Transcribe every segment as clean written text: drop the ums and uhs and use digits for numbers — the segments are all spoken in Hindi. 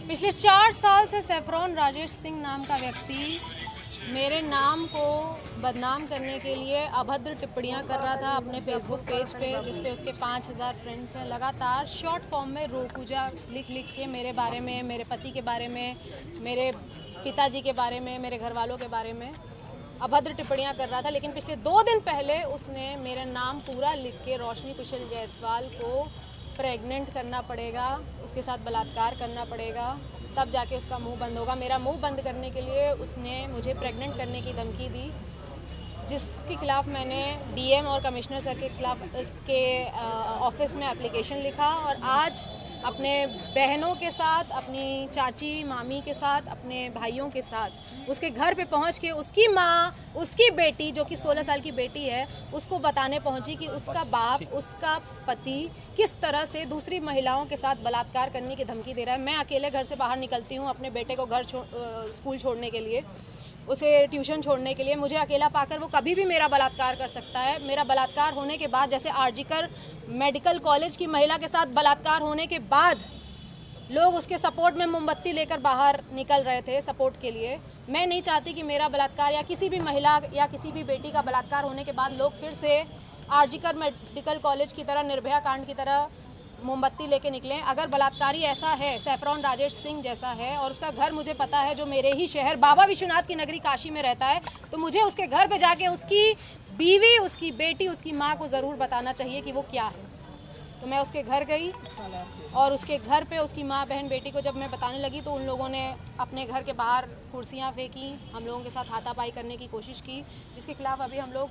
पिछले 4 साल से सैफरॉन राजेश सिंह नाम का व्यक्ति मेरे नाम को बदनाम करने के लिए अभद्र टिप्पणियां कर रहा था अपने फेसबुक पेज पे, जिस पे उसके 5000 फ्रेंड्स हैं। लगातार शॉर्ट फॉर्म में रोकूजा लिख के मेरे बारे में, मेरे पति के बारे में, मेरे पिताजी के बारे में, मेरे घर वालों के बारे में अभद्र टिप्पणियां कर रहा था। लेकिन पिछले 2 दिन पहले उसने मेरा नाम पूरा लिख के रोशनी कुशल जायसवाल को प्रेग्नेंट करना पड़ेगा, उसके साथ बलात्कार करना पड़ेगा, तब जाके उसका मुंह बंद होगा। मेरा मुंह बंद करने के लिए उसने मुझे प्रेग्नेंट करने की धमकी दी, जिसके खिलाफ मैंने डीएम और कमिश्नर सर के खिलाफ उसके ऑफिस में एप्लीकेशन लिखा। और आज अपने बहनों के साथ, अपनी चाची मामी के साथ, अपने भाइयों के साथ उसके घर पे पहुंच के उसकी माँ, उसकी बेटी जो कि 16 साल की बेटी है, उसको बताने पहुंची कि उसका बाप, उसका पति किस तरह से दूसरी महिलाओं के साथ बलात्कार करने की धमकी दे रहा है। मैं अकेले घर से बाहर निकलती हूँ अपने बेटे को स्कूल छोड़ने के लिए, उसे ट्यूशन छोड़ने के लिए। मुझे अकेला पाकर वो कभी भी मेरा बलात्कार कर सकता है। मेरा बलात्कार होने के बाद, जैसे आरजीकर मेडिकल कॉलेज की महिला के साथ बलात्कार होने के बाद लोग उसके सपोर्ट में मोमबत्ती लेकर बाहर निकल रहे थे सपोर्ट के लिए, मैं नहीं चाहती कि मेरा बलात्कार या किसी भी महिला या किसी भी बेटी का बलात्कार होने के बाद लोग फिर से आरजीकर मेडिकल कॉलेज की तरह, निर्भया कांड की तरह मोमबत्ती लेके निकलें। अगर बलात्कारी ऐसा है, सैफरॉन राजेश सिंह जैसा है, और उसका घर मुझे पता है, जो मेरे ही शहर बाबा विश्वनाथ की नगरी काशी में रहता है, तो मुझे उसके घर पे जाके उसकी बीवी, उसकी बेटी, उसकी माँ को ज़रूर बताना चाहिए कि वो क्या है। तो मैं उसके घर गई और उसके घर पे उसकी माँ, बहन, बेटी को जब मैं बताने लगी तो उन लोगों ने अपने घर के बाहर कुर्सियाँ फेंकी, हम लोगों के साथ हाथापाई करने की कोशिश की, जिसके खिलाफ अभी हम लोग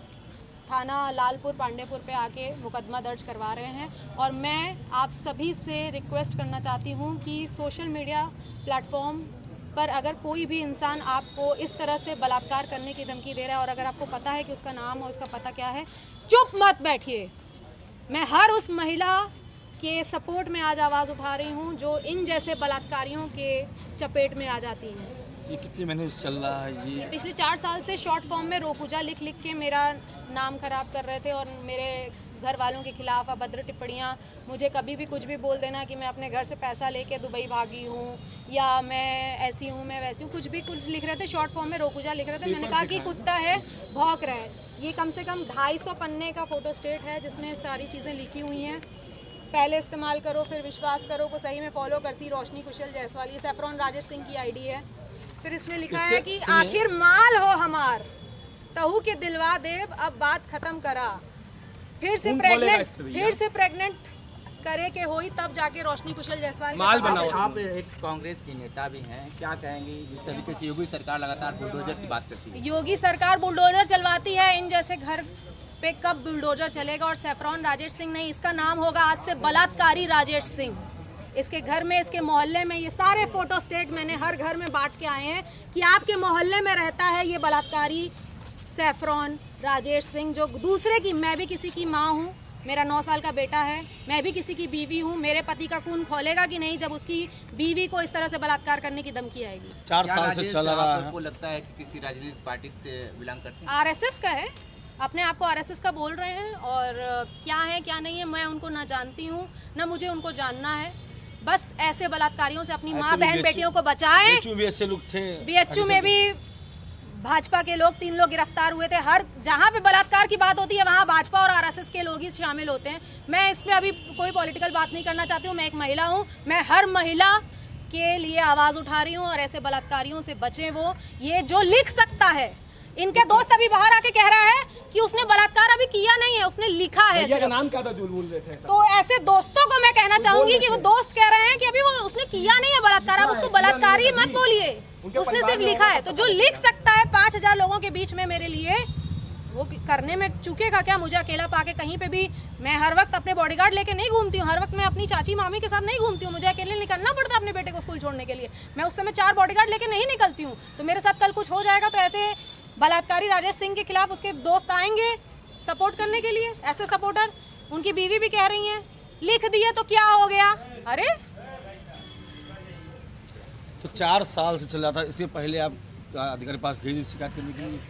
थाना लालपुर पांडेपुर पे आके मुकदमा दर्ज करवा रहे हैं। और मैं आप सभी से रिक्वेस्ट करना चाहती हूँ कि सोशल मीडिया प्लेटफॉर्म पर अगर कोई भी इंसान आपको इस तरह से बलात्कार करने की धमकी दे रहा है और अगर आपको पता है कि उसका नाम और उसका पता क्या है, चुप मत बैठिए। मैं हर उस महिला के सपोर्ट में आज आवाज़ उठा रही हूँ जो इन जैसे बलात्कारियों के चपेट में आ जाती हैं। ये कितने महीने से चल रहा है ये? पिछले 4 साल से शॉर्ट फॉर्म में रोकूजा लिख के मेरा नाम खराब कर रहे थे और मेरे घर वालों के खिलाफ अभद्र टिप्पणियाँ, मुझे कभी भी कुछ भी बोल देना कि मैं अपने घर से पैसा लेके दुबई भागी हूँ या मैं ऐसी हूँ, मैं वैसी हूँ, कुछ भी कुछ लिख रहे थे। शॉर्ट फॉर्म में रोकूजा लिख रहे थे। मैंने कहा कि कुत्ता है, भौंक रहा है। ये कम से कम 250 पन्ने का फोटो स्टेट है जिसमें सारी चीज़ें लिखी हुई हैं। पहले इस्तेमाल करो फिर विश्वास करो को सही में फॉलो करती रोशनी कुशल जायसवाल, ये सैफरॉन राजेश सिंह की आईडी है। फिर इसमें लिखा है कि आखिर माल हो हमार, तहु के दिलवा देव, अब बात खत्म करा, फिर से प्रेग्नेंट करे के होई तब जाके रोशनी कुशल जायसवाल माल बनाओ। आप एक कांग्रेस की नेता भी हैं, क्या कहेंगे जिस तरीके से योगी सरकार लगातार बुलडोजर की बात करती है? योगी सरकार बुलडोजर चलवाती है, इन जैसे घर पे कब बुलडोजर चलेगा? और सैफरॉन राजेश सिंह नहीं, इसका नाम होगा आज से बलात्कारी राजेश सिंह। इसके घर में, इसके मोहल्ले में, ये सारे फोटो स्टेट मैंने हर घर में बांट के आए हैं कि आपके मोहल्ले में रहता है ये बलात्कारी सैफरॉन राजेश सिंह, जो दूसरे की, मैं भी किसी की माँ हूँ, मेरा 9 साल का बेटा है, मैं भी किसी की बीवी हूँ। मेरे पति का खून खोलेगा कि नहीं जब उसकी बीवी को इस तरह से बलात्कार करने की धमकी आएगी? 4 साल से चल रहा है। आपको लगता है कि किसी राजनीतिक पार्टी से बिलोंग करते हैं? आरएसएस का है, अपने आप को आरएसएस का बोल रहे हैं, और क्या है क्या नहीं है मैं उनको ना जानती हूँ ना मुझे उनको जानना है। बस ऐसे बलात्कारियों से अपनी माँ, बहन, बेटियों को बचाएं। बीएचयू में भी भाजपा के लोग 3 लोग गिरफ्तार हुए थे। हर जहाँ पे बलात्कार की बात होती है वहाँ भाजपा और आरएसएस के लोग ही शामिल होते हैं। मैं इसमें अभी कोई पॉलिटिकल बात नहीं करना चाहती हूँ। मैं एक महिला हूँ, मैं हर महिला के लिए आवाज़ उठा रही हूँ और ऐसे बलात्कारियों से बचें। वो ये जो लिख सकता है, इनके दोस्त अभी बाहर आके कह रहा है कि उसने बलात्कार अभी किया नहीं है, उसने लिखा है। का नाम क्या था जो बोल रहे थे? तो ऐसे दोस्तों को मैं कहना चाहूंगी कि वो दोस्त कह रहे हैं कि अभी वो उसने किया नहीं है बलात्कार, आप उसको बलात्कारी मत बोलिए, उसने सिर्फ लिखा है। तो जो लिख सकता है 5000 लोगों के बीच में मेरे लिए, वो करने में चूकेगा क्या? मुझे अकेला पाके कहीं पे भी, मैं हर वक्त अपने बॉडीगार्ड लेके नहीं घूमती हूँ, हर वक्त मैं अपनी चाची मामी के साथ नहीं घूमती हूँ, मुझे अकेले निकलना पड़ता है अपने बेटे को स्कूल छोड़ने के लिए। मैं उस समय 4 बॉडीगार्ड लेके नहीं निकलती हूँ। तो मेरे साथ कल कुछ हो जाएगा तो ऐसे बलात्कारी राजेश सिंह के खिलाफ उसके दोस्त आएंगे सपोर्ट करने के लिए। ऐसे सपोर्टर, उनकी बीवी भी कह रही हैं लिख दिए तो क्या हो गया? अरे तो 4 साल से चल रहा था। इससे पहले आप अधिकारी पास गई शिकायत करने के लिए?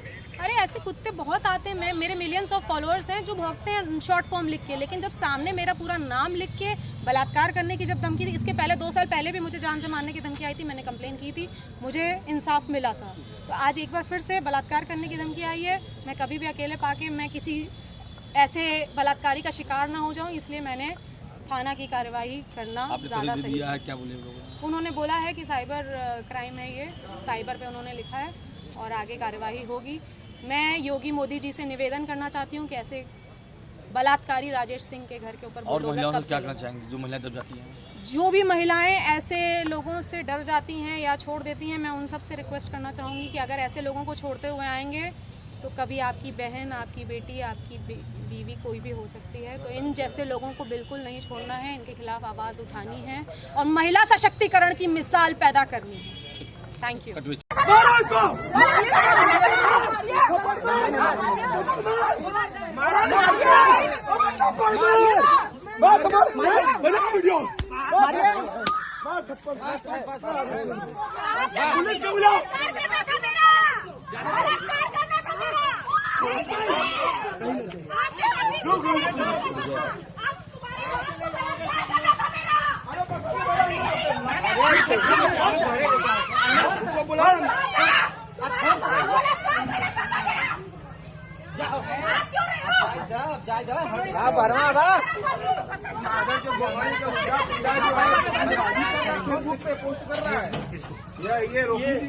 अरे ऐसे कुत्ते बहुत आते हैं, मेरे मिलियंस ऑफ फॉलोअर्स हैं जो भौंकते हैं शॉर्ट फॉर्म लिख के, लेकिन जब सामने मेरा पूरा नाम लिख के बलात्कार करने की जब धमकी दी, इसके पहले 2 साल पहले भी मुझे जान से मारने की धमकी आई थी, मैंने कंप्लेन की थी, मुझे इंसाफ मिला था। तो आज एक बार फिर से बलात्कार करने की धमकी आई है। मैं कभी भी अकेले पाके मैं किसी ऐसे बलात्कारी का शिकार ना हो जाऊँ, इसलिए मैंने थाना की कार्रवाई करना ज़्यादा सही है। क्या बोले उन्होंने बोला है कि साइबर क्राइम है, ये साइबर पे उन्होंने लिखा है और आगे कार्रवाई होगी। मैं योगी मोदी जी से निवेदन करना चाहती हूँ कि ऐसे बलात्कारी राजेश सिंह के घर के ऊपर और महिलाओं से कब क्या करना चाहेंगे जो महिलाएं दब जाती हैं? जो भी महिलाएं ऐसे लोगों से डर जाती हैं या छोड़ देती हैं, मैं उन सब से रिक्वेस्ट करना चाहूँगी कि अगर ऐसे लोगों को छोड़ते हुए आएंगे तो कभी आपकी बहन, आपकी बेटी, आपकी बीवी कोई भी हो सकती है। तो इन जैसे लोगों को बिल्कुल नहीं छोड़ना है, इनके खिलाफ आवाज़ उठानी है और महिला सशक्तिकरण की मिसाल पैदा करनी है। Thank you. ये